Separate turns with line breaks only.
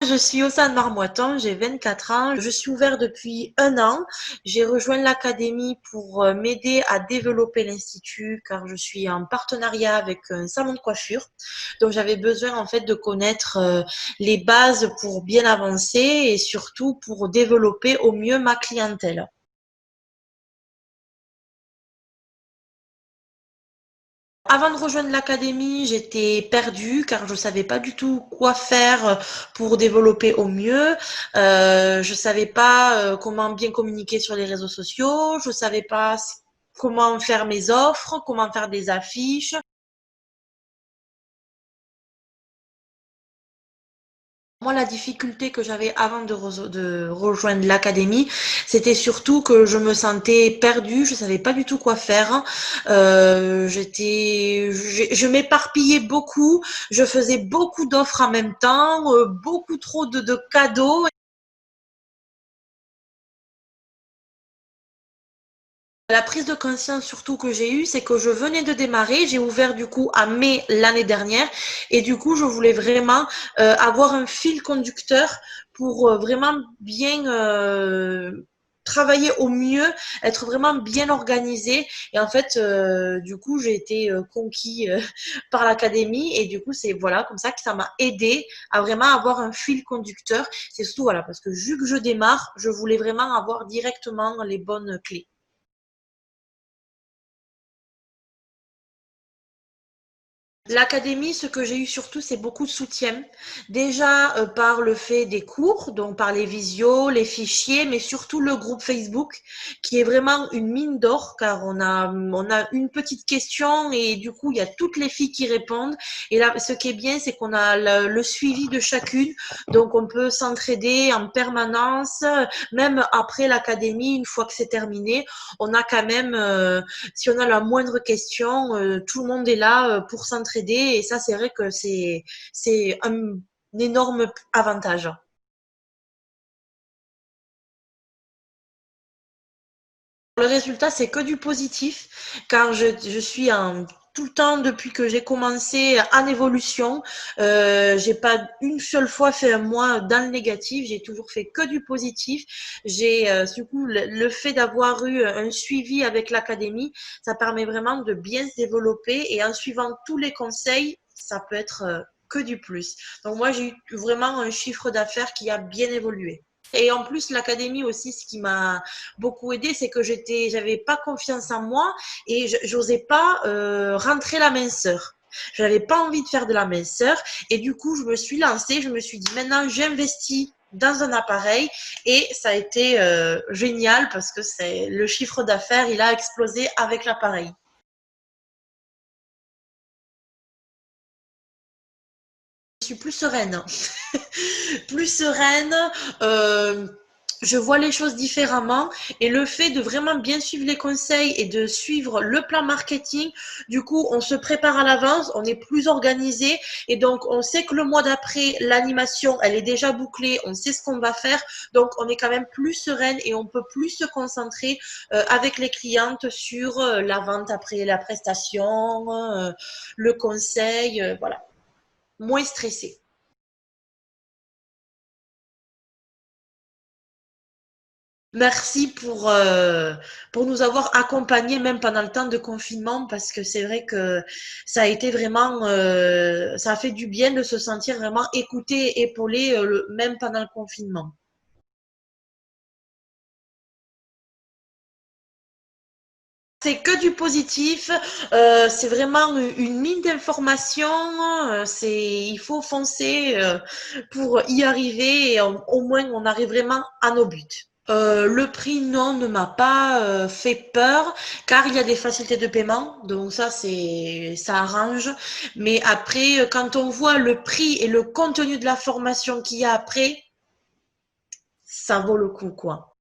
Je suis Océane Marmoiton, j'ai 24 ans. Je suis ouverte depuis un an. J'ai rejoint l'académie pour m'aider à développer l'institut car je suis en partenariat avec un salon de coiffure. Donc j'avais besoin en fait de connaître les bases pour bien avancer et surtout pour développer au mieux ma clientèle. Avant de rejoindre l'académie, j'étais perdue car je savais pas du tout quoi faire pour développer au mieux. Je savais pas comment bien communiquer sur les réseaux sociaux. Je savais pas comment faire mes offres, comment faire des affiches. Moi, la difficulté que j'avais avant de rejoindre l'académie, c'était surtout que je me sentais perdue, je savais pas du tout quoi faire. Je m'éparpillais beaucoup, je faisais beaucoup d'offres en même temps, beaucoup trop de cadeaux. La prise de conscience surtout que j'ai eue, c'est que je venais de démarrer, j'ai ouvert du coup à mai l'année dernière et du coup je voulais vraiment avoir un fil conducteur pour vraiment bien travailler au mieux, être vraiment bien organisée et en fait du coup j'ai été conquis par l'académie et du coup c'est voilà comme ça que ça m'a aidé à vraiment avoir un fil conducteur. C'est surtout voilà parce que vu que je démarre, je voulais vraiment avoir directement les bonnes clés. L'académie, ce que j'ai eu surtout, c'est beaucoup de soutien. Déjà par le fait des cours, donc par les visios, les fichiers, mais surtout le groupe Facebook, qui est vraiment une mine d'or, car on a une petite question et du coup, il y a toutes les filles qui répondent. Et là, ce qui est bien, c'est qu'on a le suivi de chacune, donc on peut s'entraider en permanence, même après l'académie, une fois que c'est terminé, on a quand même si on a la moindre question, tout le monde est là pour s'entraider et ça, c'est vrai que c'est un énorme avantage. Le résultat, c'est que du positif, car je suis en tout le temps depuis que j'ai commencé en évolution. J'ai pas une seule fois fait un mois dans le négatif, j'ai toujours fait que du positif. J'ai du coup le fait d'avoir eu un suivi avec l'académie, ça permet vraiment de bien se développer et en suivant tous les conseils, ça peut être que du plus. Donc moi, j'ai eu vraiment un chiffre d'affaires qui a bien évolué. Et en plus, l'académie aussi, ce qui m'a beaucoup aidé, c'est que j'avais pas confiance en moi et j'osais pas rentrer la minceur. Je n'avais pas envie de faire de la minceur et du coup, je me suis lancée. Je me suis dit, maintenant, j'investis dans un appareil et ça a été génial parce que c'est le chiffre d'affaires, il a explosé avec l'appareil. Je suis plus sereine. Plus sereine, euh, je vois les choses différemment et le fait de vraiment bien suivre les conseils et de suivre le plan marketing, du coup, on se prépare à l'avance, on est plus organisé et donc on sait que le mois d'après, l'animation, elle est déjà bouclée, on sait ce qu'on va faire, donc on est quand même plus sereine et on peut plus se concentrer avec les clientes sur la vente après la prestation, le conseil, voilà, moins stressé. Merci pour nous avoir accompagnés même pendant le temps de confinement parce que c'est vrai que ça a été vraiment ça a fait du bien de se sentir vraiment écouté, épaulé même pendant le confinement. C'est que du positif, c'est vraiment une mine d'informations, il faut foncer pour y arriver et au moins on arrive vraiment à nos buts. Le prix, non, ne m'a pas fait peur, car il y a des facilités de paiement, donc ça arrange. Mais après, quand on voit le prix et le contenu de la formation qu'il y a après, ça vaut le coup, quoi.